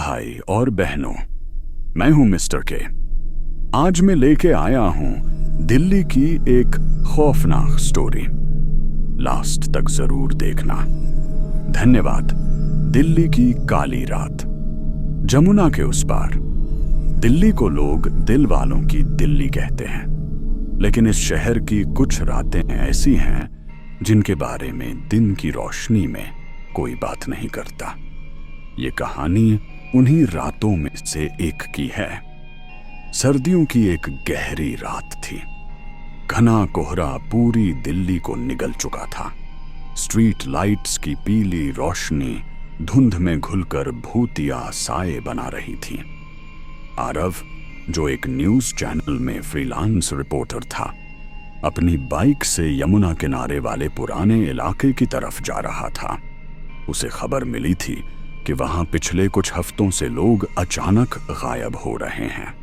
भाई और बहनों, मैं हूं मिस्टर के। आज मैं लेके आया हूं दिल्ली की एक खौफनाक स्टोरी। लास्ट तक जरूर देखना। धन्यवाद। दिल्ली की काली रात। जमुना के उस पार दिल्ली को लोग दिल वालों की दिल्ली कहते हैं, लेकिन इस शहर की कुछ रातें ऐसी हैं जिनके बारे में दिन की रोशनी में कोई बात नहीं करता। ये कहानी उन्हीं रातों में से एक की है। सर्दियों की एक गहरी रात थी। घना कोहरा पूरी दिल्ली को निगल चुका था। स्ट्रीट लाइट्स की पीली रोशनी धुंध में घुलकर भूतिया साए बना रही थी। आरव, जो एक न्यूज चैनल में फ्रीलांस रिपोर्टर था, अपनी बाइक से यमुना किनारे वाले पुराने इलाके की तरफ जा रहा था। उसे खबर मिली थी कि वहां पिछले कुछ हफ्तों से लोग अचानक गायब हो रहे हैं।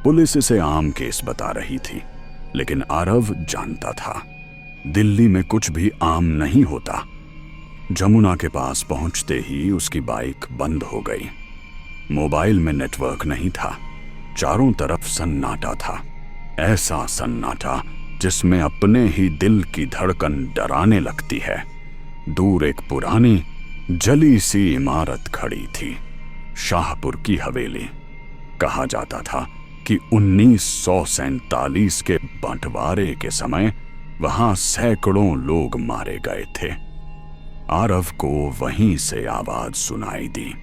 पुलिस इसे आम केस बता रही थी, लेकिन आरव जानता था दिल्ली में कुछ भी आम नहीं होता। जमुना के पास पहुंचते ही उसकी बाइक बंद हो गई। मोबाइल में नेटवर्क नहीं था। चारों तरफ सन्नाटा था, ऐसा सन्नाटा जिसमें अपने ही दिल की धड़कन डराने लगती है। दूर एक पुरानी जली सी इमारत खड़ी थी, शाहपुर की हवेली। कहा जाता था कि 1947 के बंटवारे के समय वहां सैकड़ों लोग मारे गए थे। आरव को वहीं से आवाज सुनाई दी,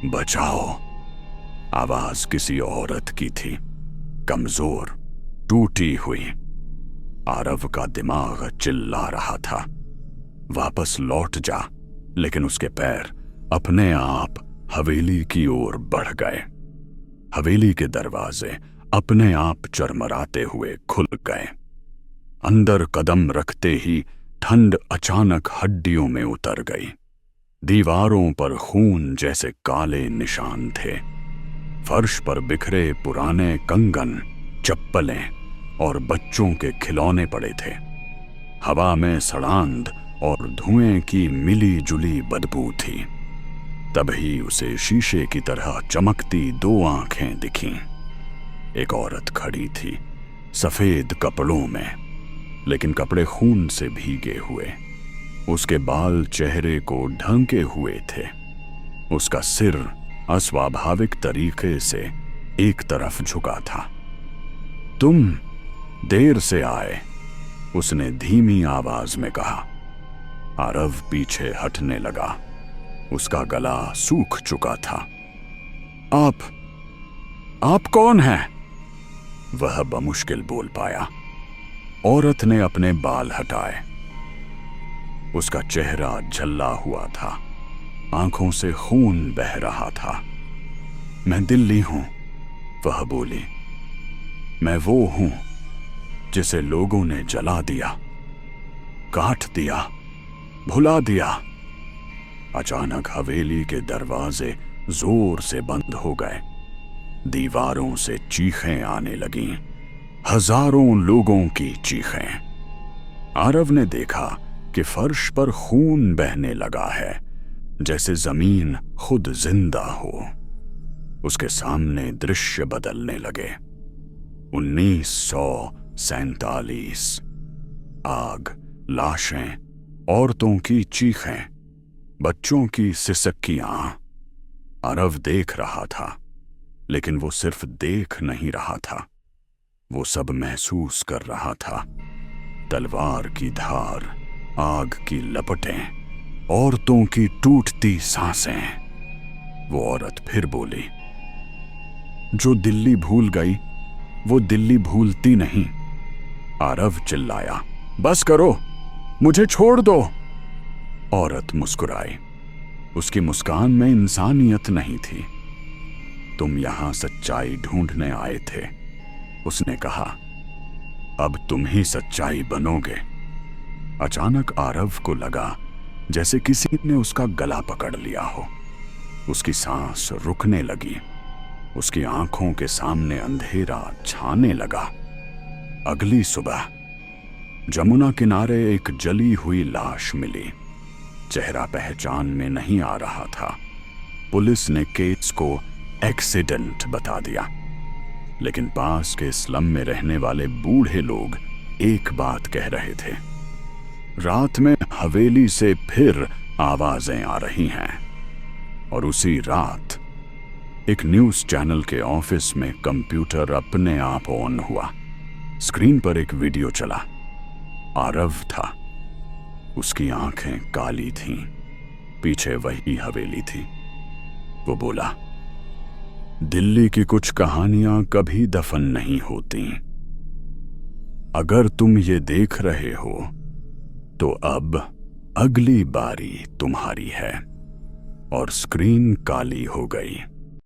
बचाओ। आवाज किसी औरत की थी, कमजोर, टूटी हुई। आरव का दिमाग चिल्ला रहा था, वापस लौट जा, लेकिन उसके पैर अपने आप हवेली की ओर बढ़ गए। हवेली के दरवाजे अपने आप चरमराते हुए खुल गए। अंदर कदम रखते ही ठंड अचानक हड्डियों में उतर गई। दीवारों पर खून जैसे काले निशान थे। फर्श पर बिखरे पुराने कंगन, चप्पलें और बच्चों के खिलौने पड़े थे। हवा में सड़ांध और धुएं की मिली जुली बदबू थी। तभी उसे शीशे की तरह चमकती 2 आंखें दिखीं। एक औरत खड़ी थी, सफेद कपड़ों में, लेकिन कपड़े खून से भीगे हुए। उसके बाल चेहरे को ढंके हुए थे। उसका सिर अस्वाभाविक तरीके से एक तरफ झुका था। तुम देर से आए, उसने धीमी आवाज में कहा। आरव पीछे हटने लगा। उसका गला सूख चुका था। आप कौन हैं? वह बमुश्किल बोल पाया। औरत ने अपने बाल हटाए। उसका चेहरा झल्ला हुआ था, आंखों से खून बह रहा था। मैं दिल्ली हूं, वह बोली। मैं वो हूं जिसे लोगों ने जला दिया, काट दिया, भुला दिया। अचानक हवेली के दरवाजे जोर से बंद हो गए। दीवारों से चीखें आने लगीं, हजारों लोगों की चीखें। आरव ने देखा कि फर्श पर खून बहने लगा है, जैसे जमीन खुद जिंदा हो। उसके सामने दृश्य बदलने लगे। 1947। आग, लाशें, औरतों की चीखें, बच्चों की सिसकियां। आरव देख रहा था, लेकिन वो सिर्फ देख नहीं रहा था, वो सब महसूस कर रहा था। तलवार की धार, आग की लपटें, औरतों की टूटती सांसें। वो औरत फिर बोली, जो दिल्ली भूल गई वो दिल्ली भूलती नहीं। आरव चिल्लाया, बस करो, मुझे छोड़ दो। औरत मुस्कुराई। उसकी मुस्कान में इंसानियत नहीं थी। तुम यहां सच्चाई ढूंढने आए थे, उसने कहा। अब तुम ही सच्चाई बनोगे। अचानक आरव को लगा जैसे किसी ने उसका गला पकड़ लिया हो। उसकी सांस रुकने लगी। उसकी आंखों के सामने अंधेरा छाने लगा। अगली सुबह जमुना किनारे एक जली हुई लाश मिली। चेहरा पहचान में नहीं आ रहा था। पुलिस ने केस को एक्सीडेंट बता दिया, लेकिन पास के स्लम में रहने वाले बूढ़े लोग एक बात कह रहे थे। रात में हवेली से फिर आवाजें आ रही हैं। और उसी रात एक न्यूज़ चैनल के ऑफिस में कंप्यूटर अपने आप ऑन हुआ। स्क्रीन पर एक वीडियो चला। आरव था, उसकी आंखें काली थीं, पीछे वही हवेली थी। वो बोला, दिल्ली की कुछ कहानियां कभी दफन नहीं होती। अगर तुम ये देख रहे हो तो अब अगली बारी तुम्हारी है। और स्क्रीन काली हो गई।